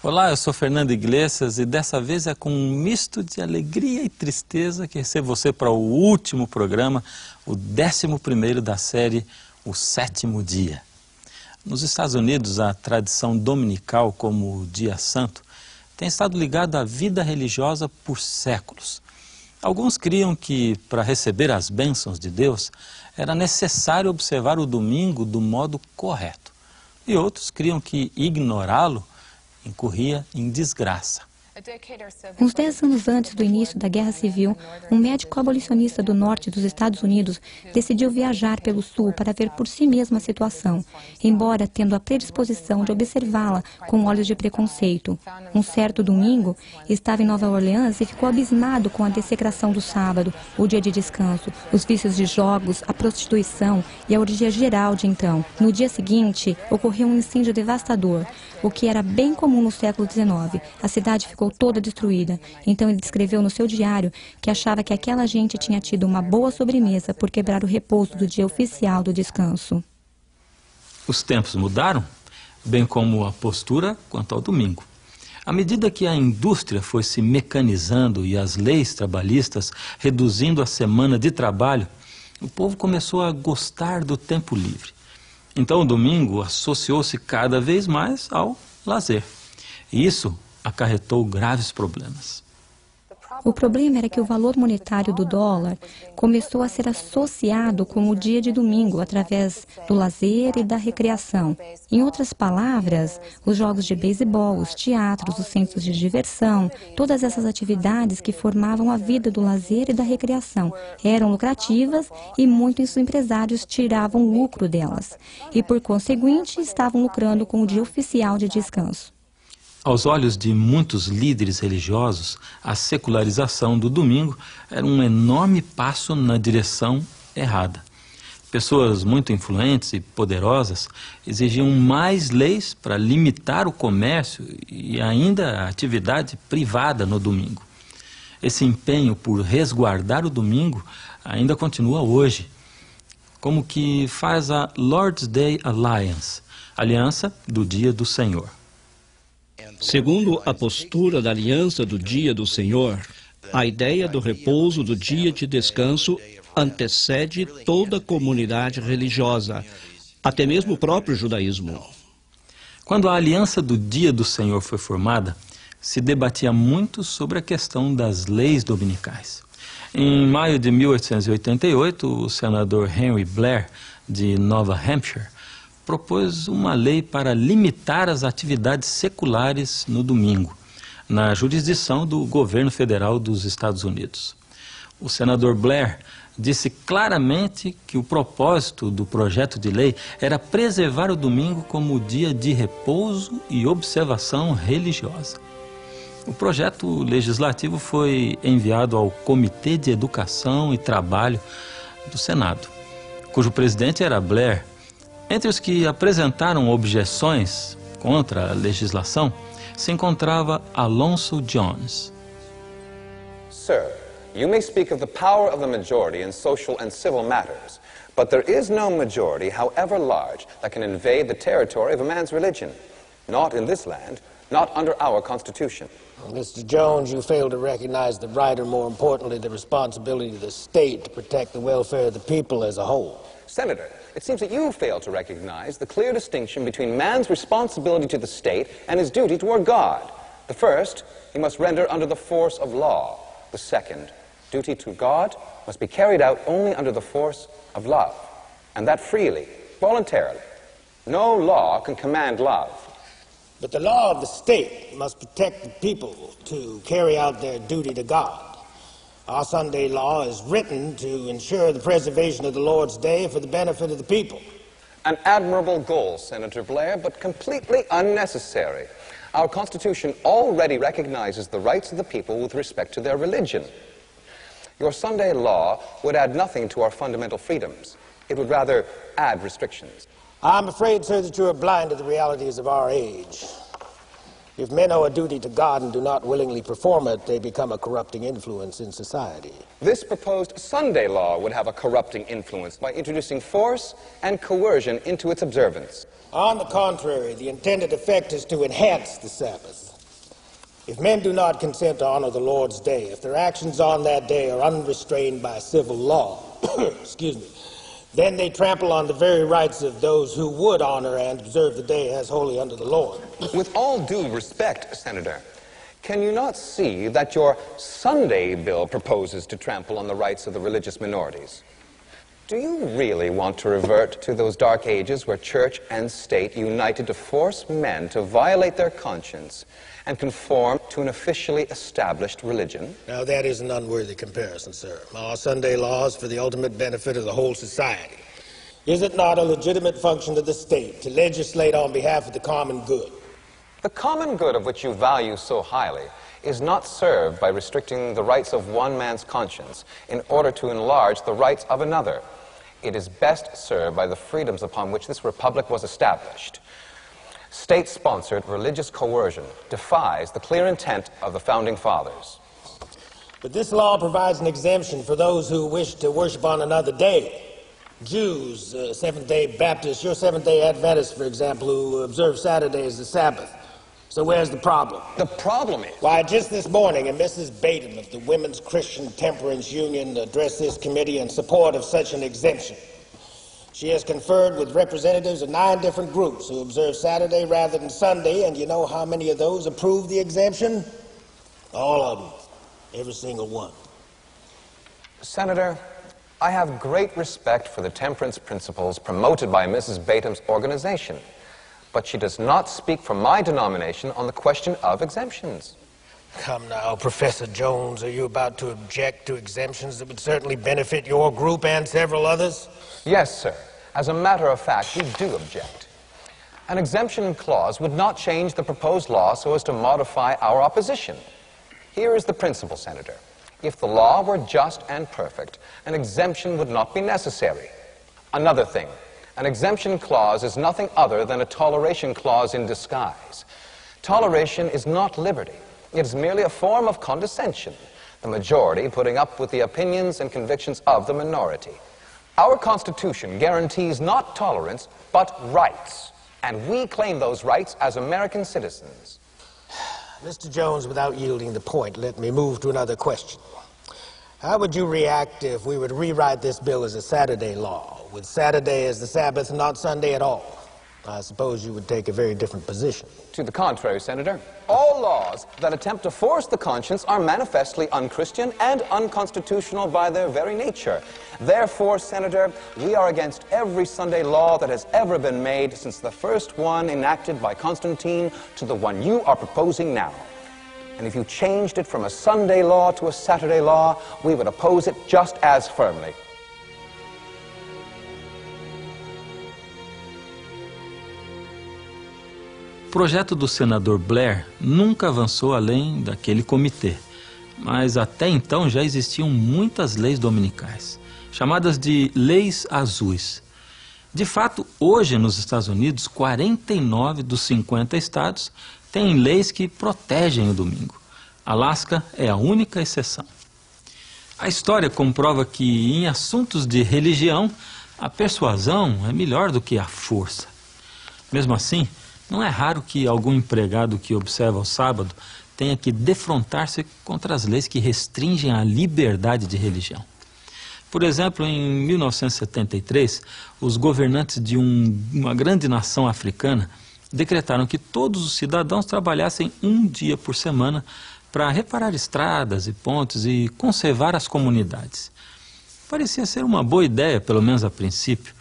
Olá, eu sou Fernando Iglesias e dessa vez é com um misto de alegria e tristeza que recebo você para o último programa, o 11º da série O Sétimo Dia. Nos Estados Unidos, a tradição dominical como o Dia Santo tem estado ligada à vida religiosa por séculos. Alguns criam que, para receber as bênçãos de Deus, era necessário observar o domingo do modo correto. E outros criam que ignorá-lo incorria em desgraça. Uns 10 anos antes do início da Guerra Civil, um médico abolicionista do norte dos Estados Unidos decidiu viajar pelo sul para ver por si mesmo a situação, embora tendo a predisposição de observá-la com olhos de preconceito. Um certo domingo, estava em Nova Orleans e ficou abismado com a desecração do sábado, o dia de descanso, os vícios de jogos, a prostituição e a orgia geral de então. No dia seguinte, ocorreu um incêndio devastador, o que era bem comum no século XIX. A cidade ficou toda destruída. Então ele descreveu no seu diário que achava que aquela gente tinha tido uma boa sobremesa por quebrar o repouso do dia oficial do descanso. Os tempos mudaram, bem como a postura quanto ao domingo. À medida que a indústria foi se mecanizando e as leis trabalhistas reduzindo a semana de trabalho, o povo começou a gostar do tempo livre. Então o domingo associou-se cada vez mais ao lazer. E isso acarretou graves problemas. O problema era que o valor monetário do dólar começou a ser associado com o dia de domingo através do lazer e da recreação. Em outras palavras, os jogos de beisebol, os teatros, os centros de diversão, todas essas atividades que formavam a vida do lazer e da recreação eram lucrativas e muitos empresários tiravam lucro delas. E, por conseguinte, estavam lucrando com o dia oficial de descanso. Aos olhos de muitos líderes religiosos, a secularização do domingo era um enorme passo na direção errada. Pessoas muito influentes e poderosas exigiam mais leis para limitar o comércio e ainda a atividade privada no domingo. Esse empenho por resguardar o domingo ainda continua hoje, como que faz a Lord's Day Alliance, Aliança do Dia do Senhor. Segundo a postura da Aliança do Dia do Senhor, a ideia do repouso do dia de descanso antecede toda a comunidade religiosa, até mesmo o próprio judaísmo. Quando a Aliança do Dia do Senhor foi formada, se debatia muito sobre a questão das leis dominicais. Em maio de 1888, o senador Henry Blair, de Nova Hampshire, propôs uma lei para limitar as atividades seculares no domingo, na jurisdição do governo federal dos Estados Unidos. O senador Blair disse claramente que o propósito do projeto de lei era preservar o domingo como dia de repouso e observação religiosa. O projeto legislativo foi enviado ao Comitê de Educação e Trabalho do Senado, cujo presidente era Blair. Entre os que apresentaram objeções contra a legislação, se encontrava Alonzo Jones. Sir, you may speak of the power of the majority in social and civil matters, but there is no majority, however large, that can invade the territory of a man's religion. Not in this land, not under our Constitution. Mr. Jones, you fail to recognize the right, or more importantly, the responsibility of the state to protect the welfare of the people as a whole. Senator, it seems that you fail to recognize the clear distinction between man's responsibility to the state and his duty toward God. The first, he must render under the force of law. The second, duty to God, must be carried out only under the force of love, and that freely, voluntarily. No law can command love. But the law of the state must protect the people to carry out their duty to God. Our Sunday law is written to ensure the preservation of the Lord's Day for the benefit of the people. An admirable goal, Senator Blair, but completely unnecessary. Our Constitution already recognizes the rights of the people with respect to their religion. Your Sunday law would add nothing to our fundamental freedoms. It would rather add restrictions. I'm afraid, sir, that you are blind to the realities of our age. If men owe a duty to God and do not willingly perform it, they become a corrupting influence in society. This proposed Sunday law would have a corrupting influence by introducing force and coercion into its observance. On the contrary, the intended effect is to enhance the Sabbath. If men do not consent to honor the Lord's day, if their actions on that day are unrestrained by civil law, excuse me, then they trample on the very rights of those who would honor and observe the day as holy unto the Lord. With all due respect, Senator, can you not see that your Sunday bill proposes to trample on the rights of the religious minorities? Do you really want to revert to those dark ages where church and state united to force men to violate their conscience and conform to an officially established religion? Now, that is an unworthy comparison, sir. Our Sunday law is for the ultimate benefit of the whole society. Is it not a legitimate function of the state to legislate on behalf of the common good? The common good of which you value so highly is not served by restricting the rights of one man's conscience in order to enlarge the rights of another. It is best served by the freedoms upon which this republic was established. State-sponsored religious coercion defies the clear intent of the Founding Fathers. But this law provides an exemption for those who wish to worship on another day. Jews, Seventh-day Baptists, your Seventh-day Adventists, for example, who observe Saturday as the Sabbath. So where's the problem? The problem is... Why, just this morning, Mrs. Batum of the Women's Christian Temperance Union addressed this committee in support of such an exemption. She has conferred with representatives of 9 different groups who observe Saturday rather than Sunday, and you know how many of those approved the exemption? All of them. Every single one. Senator, I have great respect for the temperance principles promoted by Mrs. Batum's organization, but she does not speak for my denomination on the question of exemptions. Come now, Professor Jones, are you about to object to exemptions that would certainly benefit your group and several others? Yes, sir. As a matter of fact, we do object. An exemption clause would not change the proposed law so as to modify our opposition. Here is the principle, Senator. If the law were just and perfect, an exemption would not be necessary. Another thing, an exemption clause is nothing other than a toleration clause in disguise. Toleration is not liberty. It is merely a form of condescension, the majority putting up with the opinions and convictions of the minority. Our Constitution guarantees not tolerance, but rights, and we claim those rights as American citizens. Mr. Jones, without yielding the point, let me move to another question. How would you react if we were to rewrite this bill as a Saturday law, with Saturday as the Sabbath, not Sunday at all? I suppose you would take a very different position. To the contrary, Senator. All laws that attempt to force the conscience are manifestly unchristian and unconstitutional by their very nature. Therefore, Senator, we are against every Sunday law that has ever been made since the first one enacted by Constantine to the one you are proposing now. And if you changed it from a Sunday law to a Saturday law, we would oppose it just as firmly. O projeto do senador Blair nunca avançou além daquele comitê, mas até então já existiam muitas leis dominicais, chamadas de leis azuis. De fato, hoje nos Estados Unidos, 49 dos 50 estados têm leis que protegem o domingo. Alasca é a única exceção. A história comprova que em assuntos de religião, a persuasão é melhor do que a força. Mesmo assim, não é raro que algum empregado que observa o sábado tenha que defrontar-se contra as leis que restringem a liberdade de religião. Por exemplo, em 1973, os governantes de uma grande nação africana decretaram que todos os cidadãos trabalhassem um dia por semana para reparar estradas e pontes e conservar as comunidades. Parecia ser uma boa ideia, pelo menos a princípio,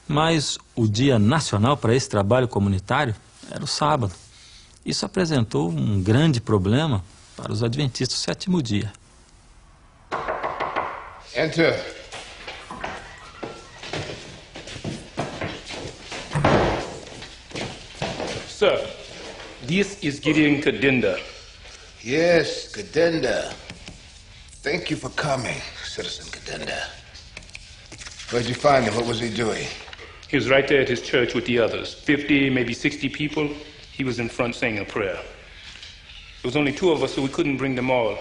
mas o dia nacional para esse trabalho comunitário era o sábado. Isso apresentou um grande problema para os adventistas do sétimo dia. Enter. Sir, this is Gideon Kadenda. Yes, Kadenda. Thank you for coming, Citizen Kadenda. Where'd you find him? What was he doing? He was right there at his church with the others. 50, maybe 60 people. He was in front saying a prayer. There was only 2 of us, so we couldn't bring them all.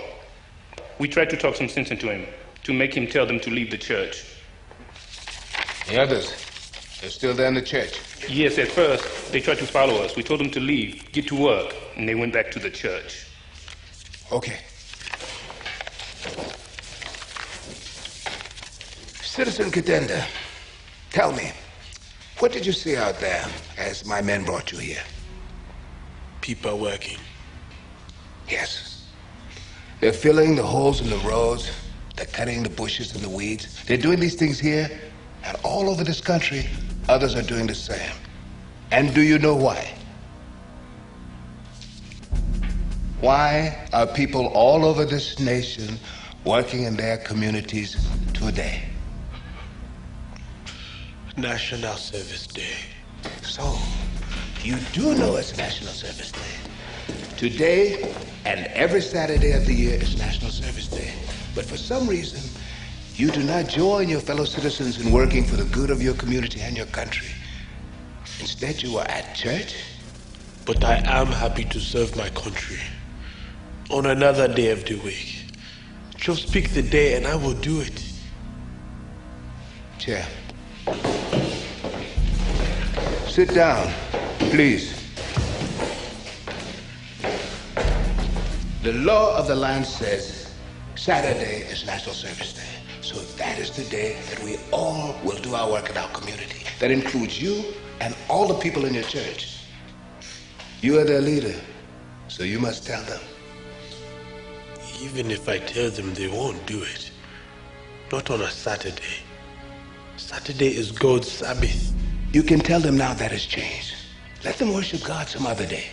We tried to talk some sense into him, to make him tell them to leave the church. The others, they're still there in the church? Yes, at first, they tried to follow us. We told them to leave, get to work, and they went back to the church. Okay. Citizen Cadenda, tell me, what did you see out there as my men brought you here? People working. Yes. They're filling the holes in the roads. They're cutting the bushes and the weeds. They're doing these things here, and all over this country, others are doing the same. And do you know why? Why are people all over this nation working in their communities today? National Service Day. So, you do know it's National Service Day. Today and every Saturday of the year is National Service Day. But for some reason, you do not join your fellow citizens in working for the good of your community and your country. Instead, you are at church. But I am happy to serve my country on another day of the week. Just pick the day and I will do it. Chair. Sit down, please. The law of the land says Saturday is National Service Day. So that is the day that we all will do our work in our community. That includes you and all the people in your church. You are their leader, so you must tell them. Even if I tell them, they won't do it. Not on a Saturday. Saturday is God's Sabbath. You can tell them now that has changed. Let them worship God some other day.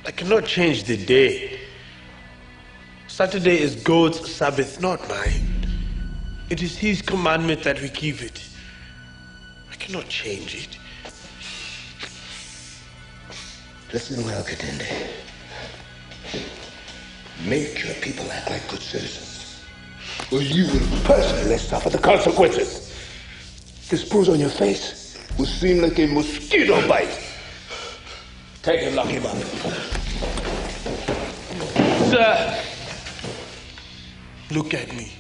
I cannot change the day. Saturday is God's Sabbath, not mine. It is His commandment that we keep it. I cannot change it. Listen well, Cadenda. Make your people act like good citizens, or you will personally suffer the consequences. This bruise on your face will seem like a mosquito bite. Take him, lock him up. Sir, look at me.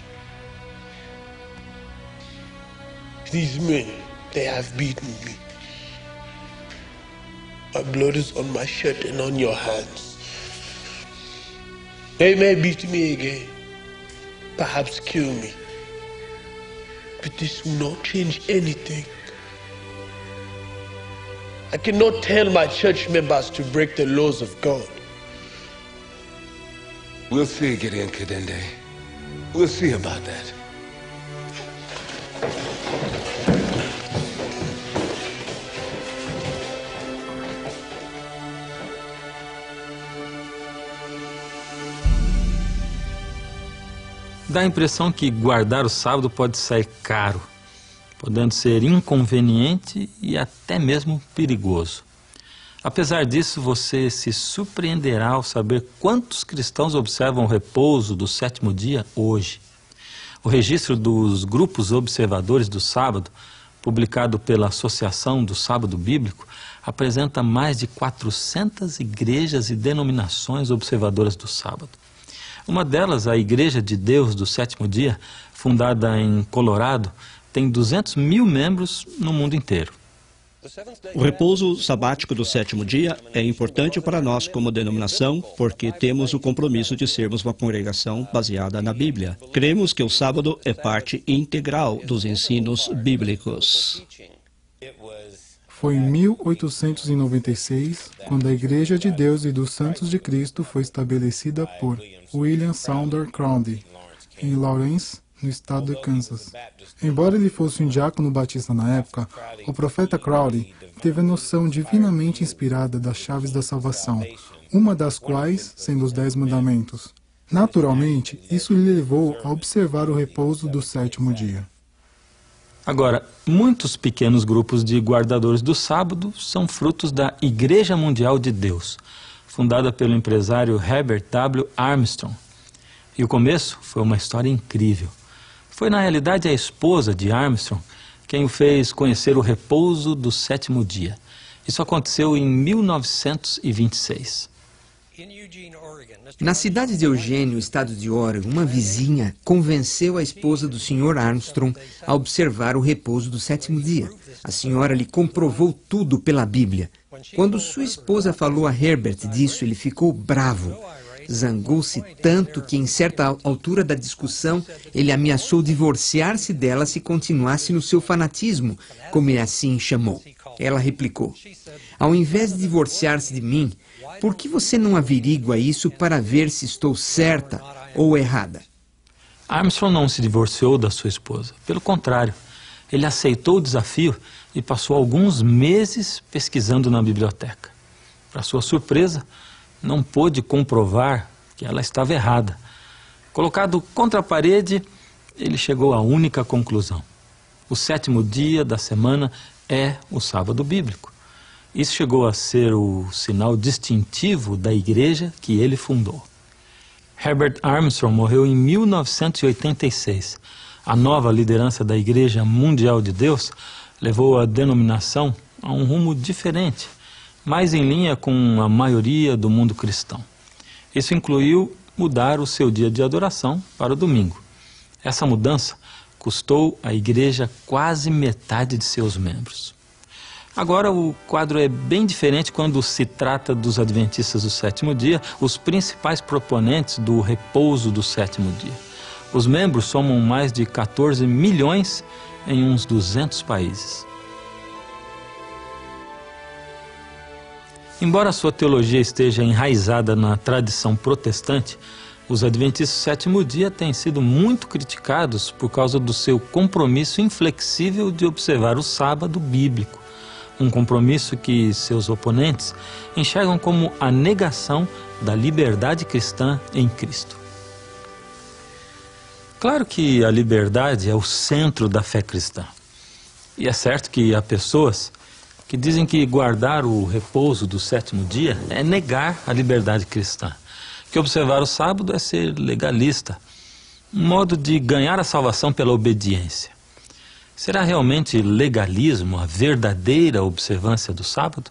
These men, they have beaten me. My blood is on my shirt and on your hands. They may beat me again, perhaps kill me. But this will not change anything. I cannot tell my church members to break the laws of God. We'll see, Gideon Cadenda. We'll see about that. Dá a impressão que guardar o sábado pode sair caro, podendo ser inconveniente e até mesmo perigoso. Apesar disso, você se surpreenderá ao saber quantos cristãos observam o repouso do sétimo dia hoje. O registro dos grupos observadores do sábado, publicado pela Associação do Sábado Bíblico, apresenta mais de 400 igrejas e denominações observadoras do sábado. Uma delas, a Igreja de Deus do Sétimo Dia, fundada em Colorado, tem 200 mil membros no mundo inteiro. O repouso sabático do sétimo dia é importante para nós como denominação, porque temos o compromisso de sermos uma congregação baseada na Bíblia. Cremos que o sábado é parte integral dos ensinos bíblicos. Foi em 1896, quando a Igreja de Deus e dos Santos de Cristo foi estabelecida por William Saunders Crowdy, em Lawrence, no estado de Kansas. Embora ele fosse um diácono batista na época, o profeta Crowdy teve a noção divinamente inspirada das chaves da salvação, uma das quais sendo os 10 mandamentos. Naturalmente, isso lhe levou a observar o repouso do sétimo dia. Agora, muitos pequenos grupos de guardadores do sábado são frutos da Igreja Mundial de Deus, fundada pelo empresário Herbert W. Armstrong. E o começo foi uma história incrível. Foi, na realidade, a esposa de Armstrong quem o fez conhecer o repouso do sétimo dia. Isso aconteceu em 1926. Na cidade de Eugênio, estado de Oregon, uma vizinha convenceu a esposa do Sr. Armstrong a observar o repouso do sétimo dia. A senhora lhe comprovou tudo pela Bíblia. Quando sua esposa falou a Herbert disso, ele ficou bravo. Zangou-se tanto que, em certa altura da discussão, ele ameaçou divorciar-se dela se continuasse no seu fanatismo, como ele assim chamou. Ela replicou: ao invés de divorciar-se de mim, por que você não averigua isso para ver se estou certa ou errada? Armstrong não se divorciou da sua esposa. Pelo contrário, ele aceitou o desafio e passou alguns meses pesquisando na biblioteca. Para sua surpresa, não pôde comprovar que ela estava errada. Colocado contra a parede, ele chegou à única conclusão: o 7º dia da semana é o sábado bíblico. Isso chegou a ser o sinal distintivo da igreja que ele fundou. Herbert Armstrong morreu em 1986. A nova liderança da Igreja Mundial de Deus levou a denominação a um rumo diferente, mais em linha com a maioria do mundo cristão. Isso incluiu mudar o seu dia de adoração para o domingo. Essa mudança custou à igreja quase metade de seus membros. Agora o quadro é bem diferente quando se trata dos adventistas do 7º dia, os principais proponentes do repouso do 7º dia. Os membros somam mais de 14 milhões em uns 200 países. Embora a sua teologia esteja enraizada na tradição protestante, os adventistas do 7º dia têm sido muito criticados por causa do seu compromisso inflexível de observar o sábado bíblico. Um compromisso que seus oponentes enxergam como a negação da liberdade cristã em Cristo. Claro que a liberdade é o centro da fé cristã. E é certo que há pessoas que dizem que guardar o repouso do 7º dia é negar a liberdade cristã, que observar o sábado é ser legalista, um modo de ganhar a salvação pela obediência. Será realmente legalismo a verdadeira observância do sábado?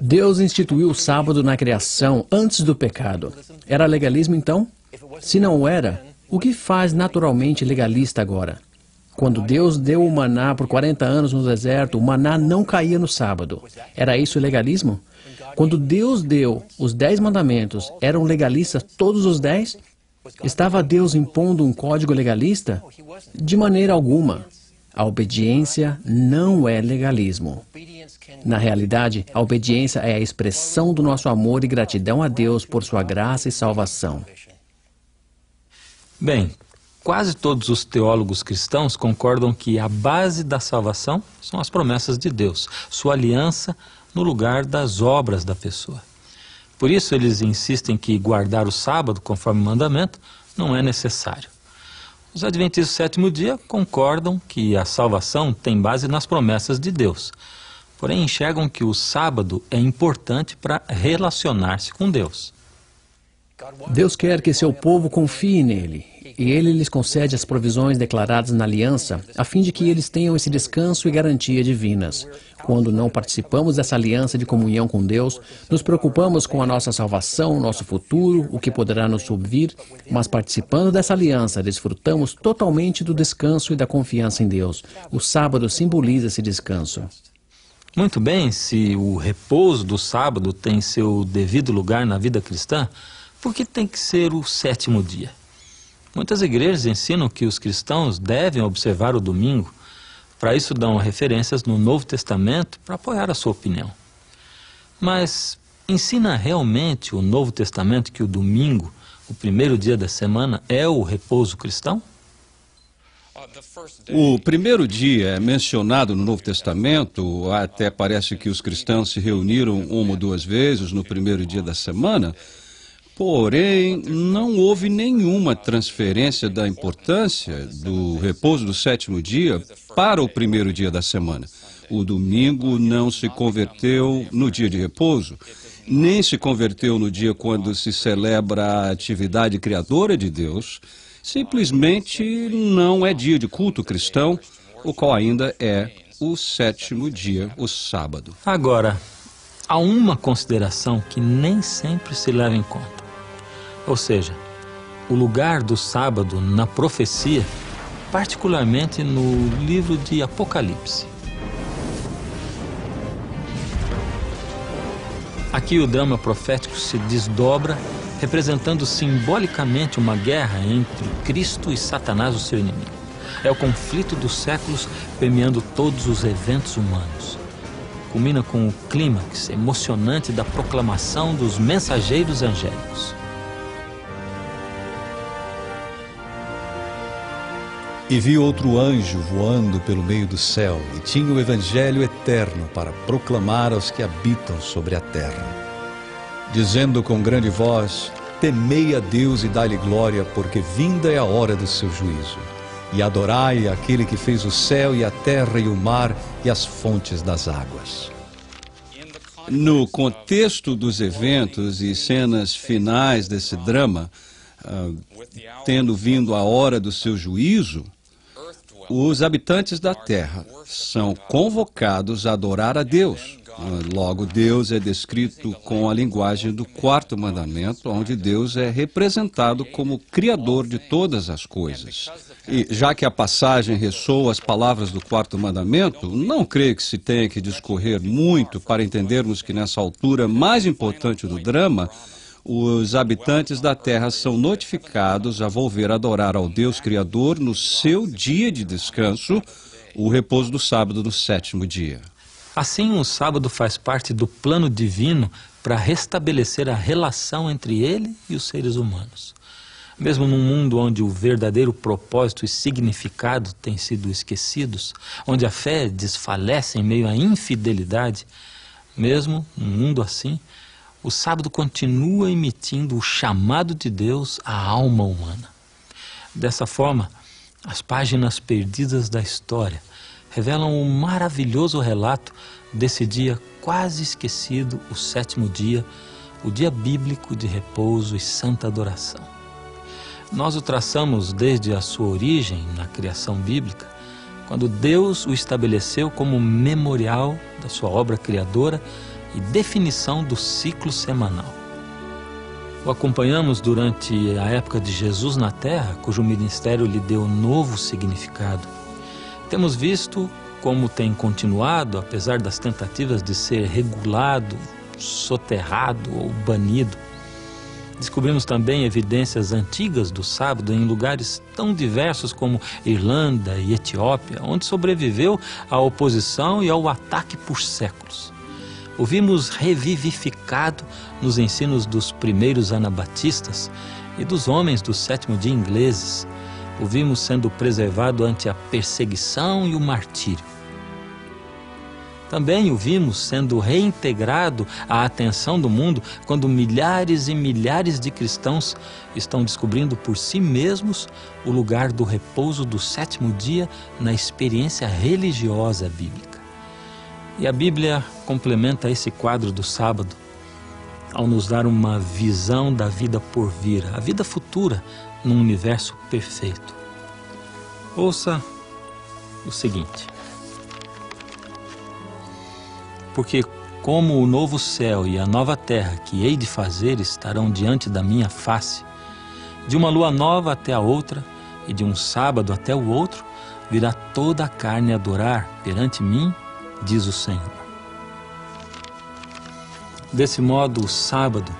Deus instituiu o sábado na criação antes do pecado. Era legalismo então? Se não era, o que faz naturalmente legalista agora? Quando Deus deu o maná por 40 anos no deserto, o maná não caía no sábado. Era isso legalismo? Quando Deus deu os 10 mandamentos, eram legalistas todos os 10? Estava Deus impondo um código legalista? De maneira alguma. A obediência não é legalismo. Na realidade, a obediência é a expressão do nosso amor e gratidão a Deus por sua graça e salvação. Bem, quase todos os teólogos cristãos concordam que a base da salvação são as promessas de Deus, sua aliança no lugar das obras da pessoa. Por isso eles insistem que guardar o sábado, conforme o mandamento, não é necessário. Os adventistas do 7º dia concordam que a salvação tem base nas promessas de Deus, porém enxergam que o sábado é importante para relacionar-se com Deus. Deus quer que seu povo confie nele, e ele lhes concede as provisões declaradas na aliança, a fim de que eles tenham esse descanso e garantia divinas. Quando não participamos dessa aliança de comunhão com Deus, nos preocupamos com a nossa salvação, nosso futuro, o que poderá nos subvir, mas participando dessa aliança, desfrutamos totalmente do descanso e da confiança em Deus. O sábado simboliza esse descanso. Muito bem, se o repouso do sábado tem seu devido lugar na vida cristã, por que tem que ser o 7º dia? Muitas igrejas ensinam que os cristãos devem observar o domingo. Para isso dão referências no Novo Testamento para apoiar a sua opinião. Mas ensina realmente o Novo Testamento que o domingo, o primeiro dia da semana, é o repouso cristão? O primeiro dia é mencionado no Novo Testamento, até parece que os cristãos se reuniram uma ou duas vezes no primeiro dia da semana. Porém, não houve nenhuma transferência da importância do repouso do 7º dia para o primeiro dia da semana. O domingo não se converteu no dia de repouso, nem se converteu no dia quando se celebra a atividade criadora de Deus. Simplesmente não é dia de culto cristão, o qual ainda é o 7º dia, o sábado. Agora, há uma consideração que nem sempre se leva em conta. Ou seja, o lugar do sábado na profecia, particularmente no livro de Apocalipse. Aqui o drama profético se desdobra, representando simbolicamente uma guerra entre Cristo e Satanás, o seu inimigo. É o conflito dos séculos permeando todos os eventos humanos. Culmina com o clímax emocionante da proclamação dos mensageiros angélicos. E vi outro anjo voando pelo meio do céu, e tinha o evangelho eterno para proclamar aos que habitam sobre a terra, dizendo com grande voz: temei a Deus e dai-lhe glória, porque vinda é a hora do seu juízo. E adorai aquele que fez o céu e a terra e o mar e as fontes das águas. No contexto dos eventos e cenas finais desse drama, tendo vindo a hora do seu juízo, os habitantes da terra são convocados a adorar a Deus. Logo, Deus é descrito com a linguagem do quarto mandamento, onde Deus é representado como Criador de todas as coisas. E já que a passagem ressoa as palavras do quarto mandamento, não creio que se tenha que discorrer muito para entendermos que nessa altura mais importante do drama, os habitantes da terra são notificados a volver a adorar ao Deus Criador no seu dia de descanso, o repouso do sábado no sétimo dia. Assim, o sábado faz parte do plano divino para restabelecer a relação entre ele e os seres humanos. Mesmo num mundo onde o verdadeiro propósito e significado têm sido esquecidos, onde a fé desfalece em meio à infidelidade, mesmo num mundo assim, o sábado continua emitindo o chamado de Deus à alma humana. Dessa forma, as páginas perdidas da história revelam um maravilhoso relato desse dia quase esquecido, o sétimo dia, o dia bíblico de repouso e santa adoração. Nós o traçamos desde a sua origem na criação bíblica, quando Deus o estabeleceu como memorial da sua obra criadora e definição do ciclo semanal. O acompanhamos durante a época de Jesus na Terra, cujo ministério lhe deu novo significado. Temos visto como tem continuado, apesar das tentativas de ser regulado, soterrado ou banido. Descobrimos também evidências antigas do sábado em lugares tão diversos como Irlanda e Etiópia, onde sobreviveu à oposição e ao ataque por séculos. O vimos revivificado nos ensinos dos primeiros anabatistas e dos homens do sétimo dia ingleses. O vimos sendo preservado ante a perseguição e o martírio. Também o vimos sendo reintegrado à atenção do mundo quando milhares e milhares de cristãos estão descobrindo por si mesmos o lugar do repouso do sétimo dia na experiência religiosa bíblica. E a Bíblia complementa esse quadro do sábado ao nos dar uma visão da vida por vir, a vida futura num universo perfeito. Ouça o seguinte: porque como o novo céu e a nova terra que hei de fazer estarão diante da minha face, de uma lua nova até a outra e de um sábado até o outro, virá toda a carne adorar perante mim, diz o Senhor. Desse modo, o sábado,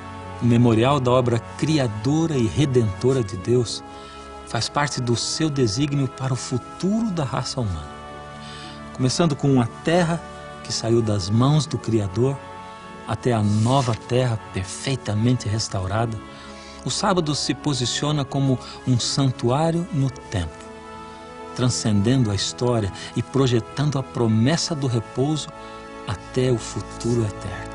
o memorial da obra criadora e redentora de Deus, faz parte do seu desígnio para o futuro da raça humana. Começando com uma terra que saiu das mãos do Criador, até a nova terra perfeitamente restaurada, o sábado se posiciona como um santuário no tempo, transcendendo a história e projetando a promessa do repouso até o futuro eterno.